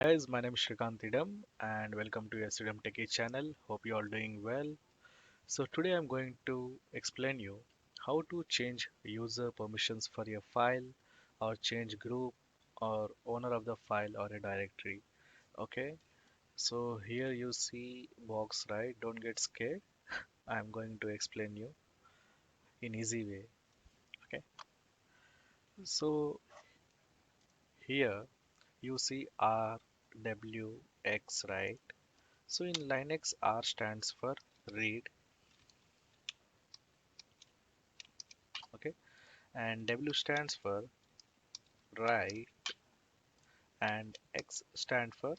Guys, my name is Shrikant Idam and welcome to your Idam Techie channel. Hope you all doing well. So today I'm going to explain you how to change user permissions for your file or change group or owner of the file or a directory. Okay, so here you see box, right? Don't get scared. I'm going to explain you in easy way. Okay, so here you see R, W, X, right? So in Linux, R stands for read, okay, and W stands for write, and X stand for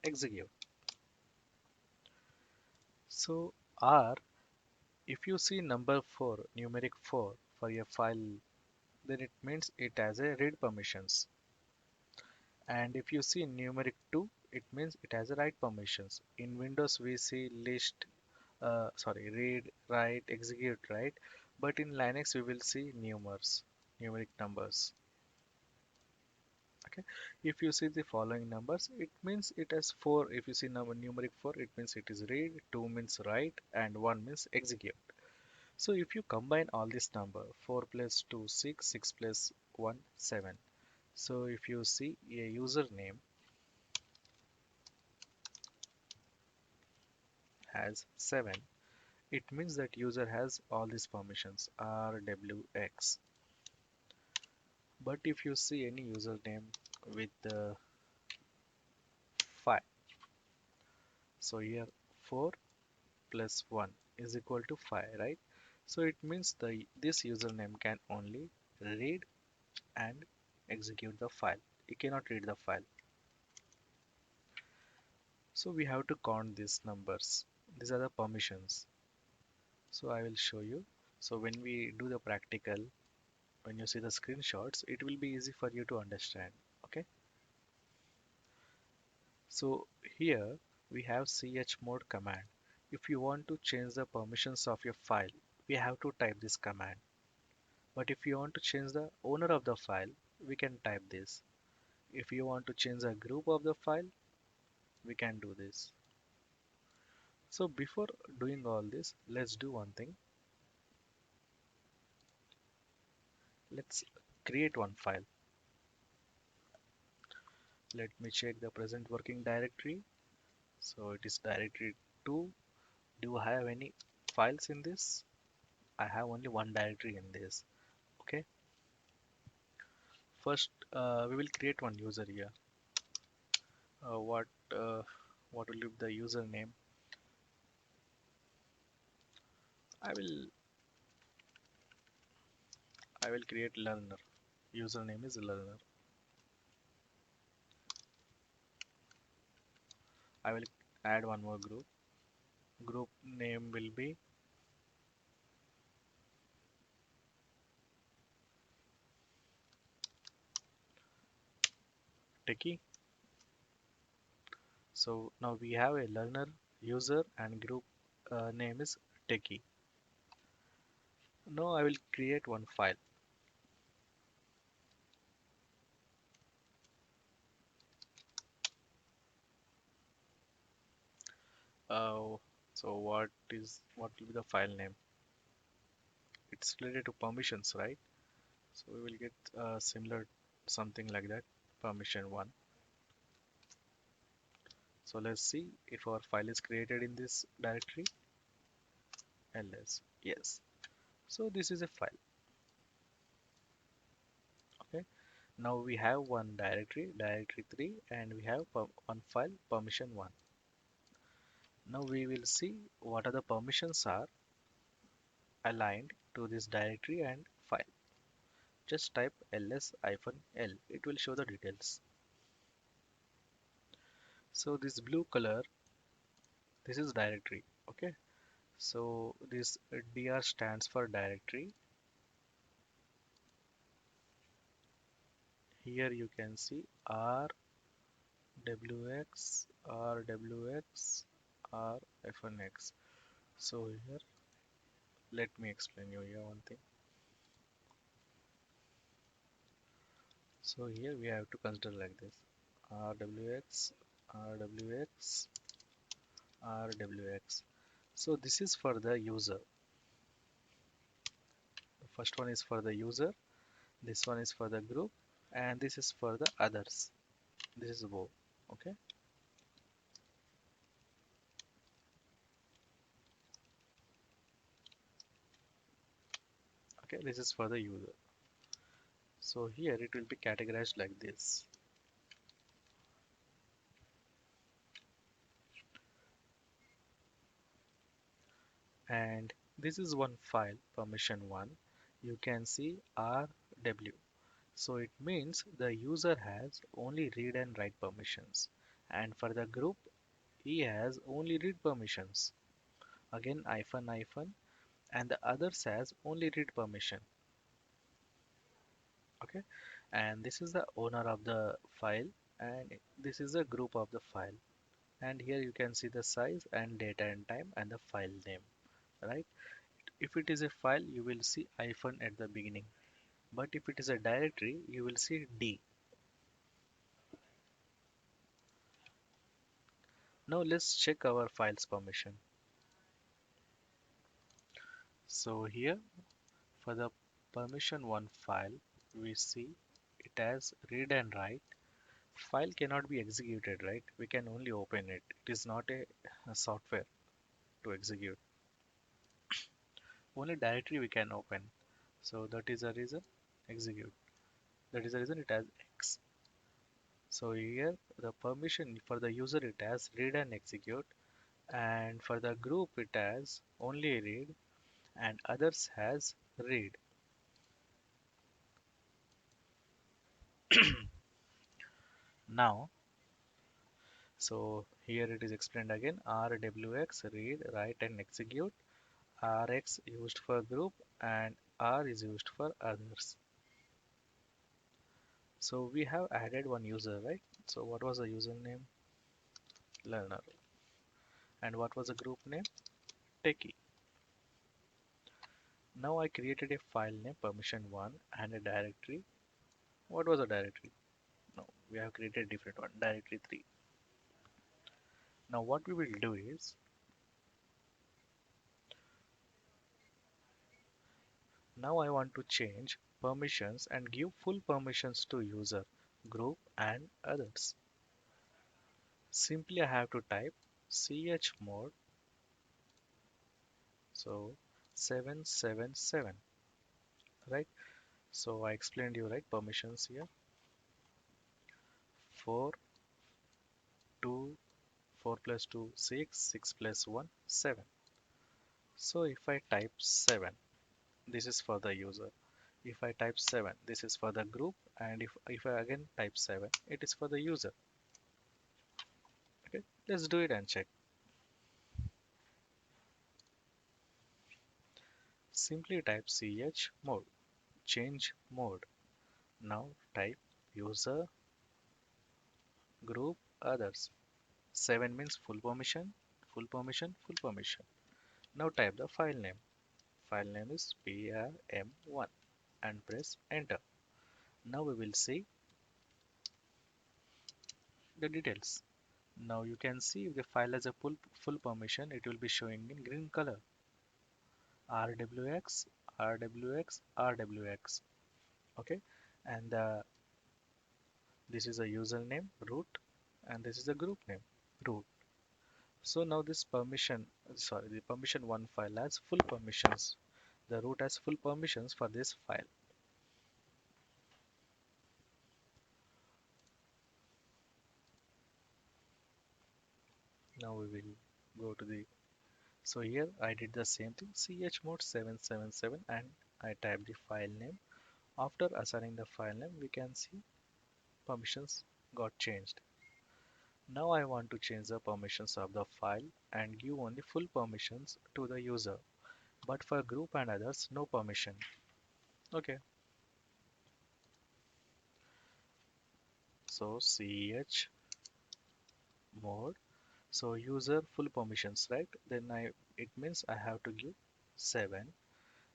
execute. So R, if you see number 4, numeric 4 for your file, then it means it has a read permissions. And if you see numeric 2, it means it has a write permissions. In Windows, we see list, read, write, execute, right? But in Linux, we will see numeric numbers. Okay, if you see the following numbers, it means it has 4. If you see number numeric 4, it means it is read, 2 means write, and 1 means execute. So if you combine all this number, 4 plus 2 6, 6 plus 1 7. So if you see a username has 7, it means that user has all these permissions R W X. But if you see any username with 5, so here 4 plus 1 is equal to 5, right? So it means this username can only read and execute the file. It cannot read the file. So we have to count these numbers. These are the permissions. So I will show you. So when we do the practical, when you see the screenshots, it will be easy for you to understand. Okay. So here we have chmod command. If you want to change the permissions of your file, we have to type this command. But if you want to change the owner of the file, we can type this. If you want to change the group of the file, we can do this. So before doing all this, let's do one thing. Let's create one file. Let me check the present working directory. So it is directory 2. Do I have any files in this? I have only one directory in this. Okay. First, we will create one user here. Uh, what uh, what will be the username? I will I will create learner. Username is learner. I will add one more group. Group name will be techie. So now we have a learner, user, and group name is techie. Now I will create one file. Uh, so what will be the file name? It's related to permissions, right? So we will get similar something like that. Permission one. So let's see if our file is created in this directory. ls. Yes. So this is a file. Okay. Now we have one directory, directory 3, and we have one file, permission 1. Now we will see what are the permissions are aligned to this directory and file. Just type ls-l. It will show the details. So this blue color, this is directory. Okay. So this dr stands for directory. Here you can see rwx, rwx, rfnx. So here, let me explain you here one thing. So here we have to consider like this. rwx, rwx, rwx. So this is for the user. The first one is for the user, this one is for the group, and this is for the others. This is both. Okay. Okay, this is for the user. So here it will be categorized like this. And this is one file, permission 1. You can see RW. So it means the user has only read and write permissions. And for the group, he has only read permissions. Again, hyphen hyphen, and the others has only read permission. Okay, and this is the owner of the file, and this is the group of the file. And here you can see the size and date and time and the file name, right? If it is a file, you will see hyphen at the beginning. But if it is a directory, you will see D. Now let's check our files permission. So here for the permission 1 file, we see it has read and write. File cannot be executed, right? We can only open it. It is not a software to execute. Only directory we can open. So that is the reason execute. That is the reason it has X. So here the permission for the user it has read and execute, and for the group it has only read and others has read. Now, so here it is explained again. RWX read, write and execute. RX used for group and R is used for others. So we have added one user, right? So what was the username? Learner. And what was the group name? Techie. Now I created a file name permission1 and a directory. What was the directory? No, we have created a different one, directory 3. Now what we will do is, now I want to change permissions and give full permissions to user, group and others. Simply I have to type chmod, so 777, right? So I explained you, right, permissions here. 4, 2, 4 plus 2, 6, 6 plus 1, 7. So if I type 7, this is for the user. If I type 7, this is for the group, and if I again type 7, it is for the user. Okay, let's do it and check. Simply type chmod, change mode. Now type user, group, others. 7 means full permission, full permission, full permission. Now type the file name. File name is prm1 and press enter. Now we will see the details. Now you can see if the file has a full permission, it will be showing in green color. RWX, RWX, RWX. Okay, and this is a username root, and this is a group name root. So now this permission, sorry, the permission one file has full permissions. The root has full permissions for this file. Now we will go to the, so here I did the same thing, chmod 777, and I type the file name. After assigning the file name, we can see permissions got changed. Now I want to change the permissions of the file and give only full permissions to the user. But for group and others, no permission. Okay, so chmod, so user full permissions, right? Then it means I have to give 7.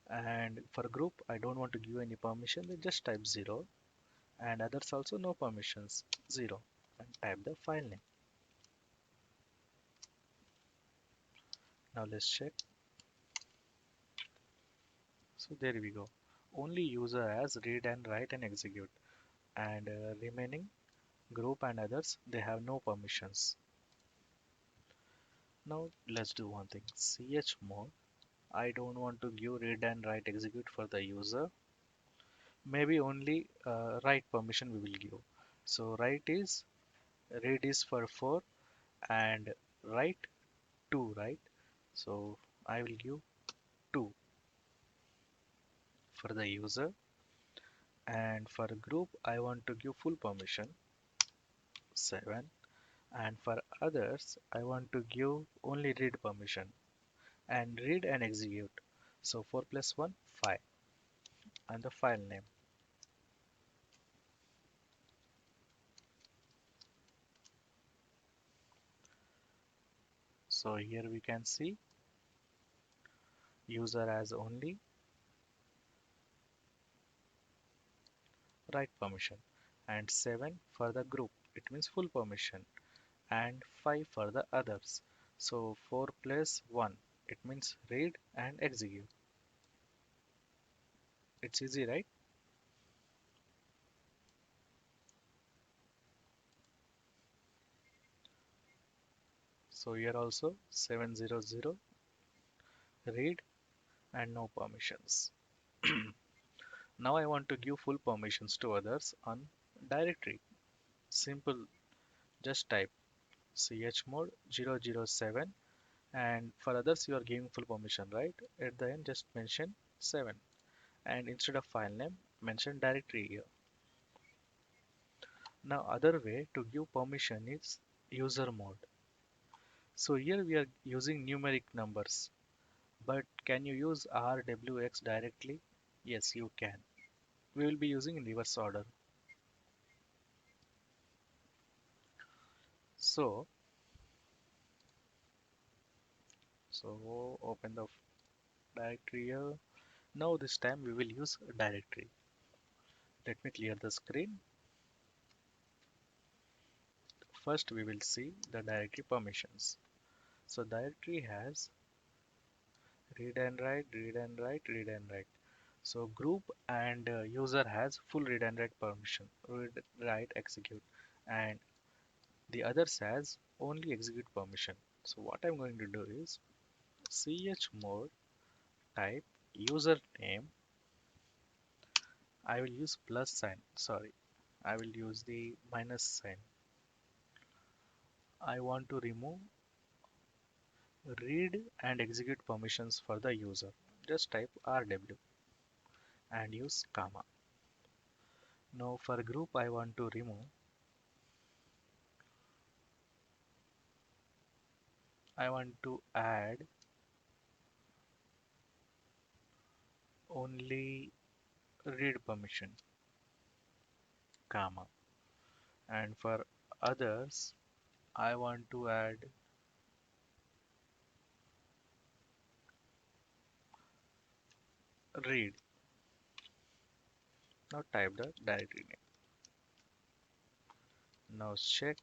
And for group, I don't want to give any permission, then just type 0. And others also no permissions, 0. and type the file name. Now let's check. So there we go. Only user has read and write and execute, and remaining group and others, they have no permissions. Now let's do one thing. Chmod. I don't want to give read and write execute for the user. Maybe only write permission we will give. So write is read is for 4 and write 2, right? So I will give 2 for the user, and for group I want to give full permission 7, and for others I want to give only read permission and read and execute. So 4 plus 1 5, and the file name. So here we can see user has only write permission, and 7 for the group, it means full permission, and 5 for the others. So 4 plus 1, it means read and execute. It's easy, right? So here also 700 read and no permissions. Now I want to give full permissions to others on directory. Simple, just type chmod 007, and for others you are giving full permission, right? At the end just mention 7, and instead of file name mention directory here. Now other way to give permission is user mode. So here we are using numeric numbers, but can you use RWX directly? Yes, you can. We will be using in reverse order. So, so open the directory here. Now this time we will use a directory. Let me clear the screen. First we will see the directory permissions. So directory has read and write, read and write, read and write. So group and user has full read and write permission, read, write, execute, and the others has only execute permission. So what I'm going to do is chmod type username. I will use plus sign. Sorry, I will use the minus sign. I want to remove read and execute permissions for the user. Just type RW and use comma. Now for group I want to remove. I want to add only read permission, comma. And for others I want to add read. Now type the directory name. Now check.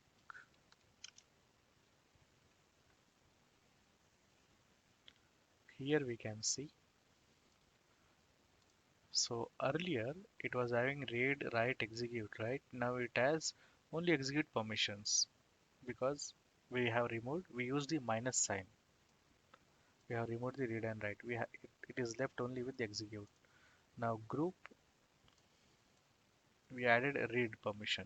Here we can see. So earlier it was having read, write, execute, right? Now it has only execute permissions because we use the minus sign. We have removed the read and write. It is left only with the execute. Now group, we added a read permission,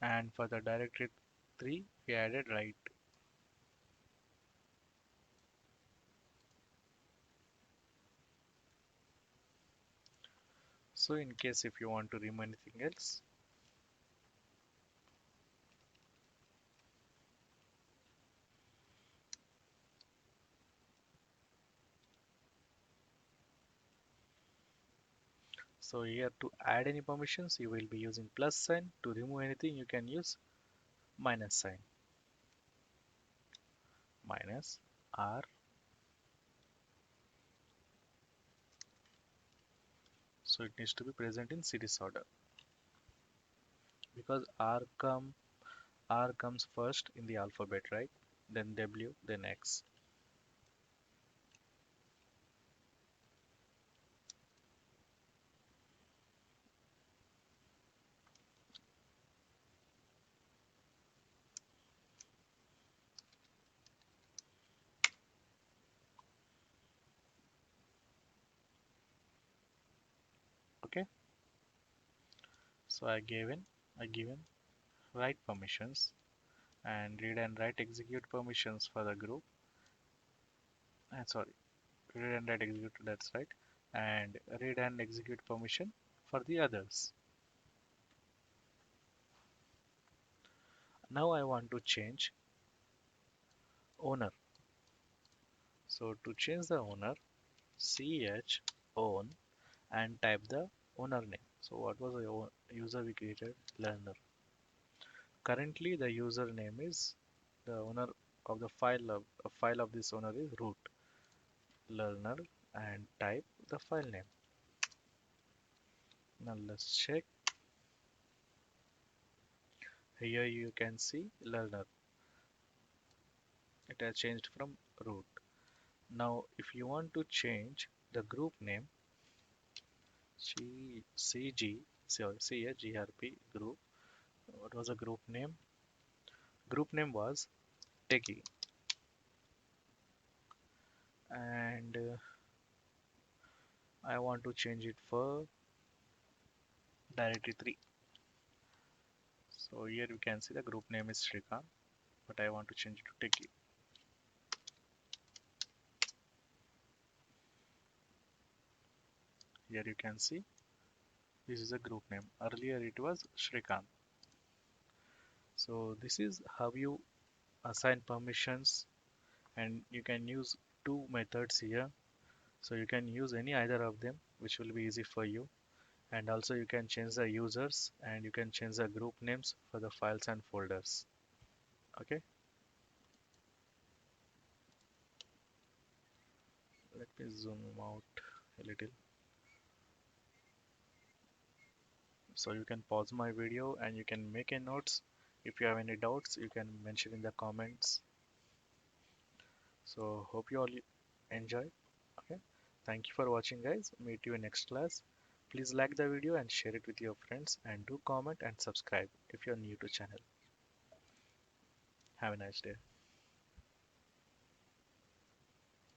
and for the directory 3 we added write. So in case if you want to remove anything else, so here to add any permissions you will be using plus sign. To remove anything you can use minus sign. Minus R. So it needs to be present in series order. because R comes first in the alphabet, right? Then W, then X. Okay, so I given write permissions and read and write execute permissions for the group. Sorry, read and write execute, that's right. And read and execute permission for the others. Now I want to change owner. So to change the owner, ch own and type the owner name. So what was the user we created? Learner. Currently the user name is the owner of the file of this owner is root learner and type the file name. Now let's check. Here you can see learner. It has changed from root. Now if you want to change the group name, sorry, CHGRP group. What was the group name? Group name was Techie, and I want to change it for directory 3. So here you can see the group name is Shrikant, but I want to change it to Techie. Here you can see this is a group name. Earlier it was Shrikant. So this is how you assign permissions, and you can use two methods here. So you can use any either of them, which will be easy for you. And also you can change the users and you can change the group names for the files and folders. Okay, let me zoom out a little. So you can pause my video and you can make a notes. If you have any doubts, you can mention in the comments. So hope you all enjoy. Okay, thank you for watching, guys. Meet you in next class. Please like the video and share it with your friends, and do comment and subscribe if you're new to channel. Have a nice day.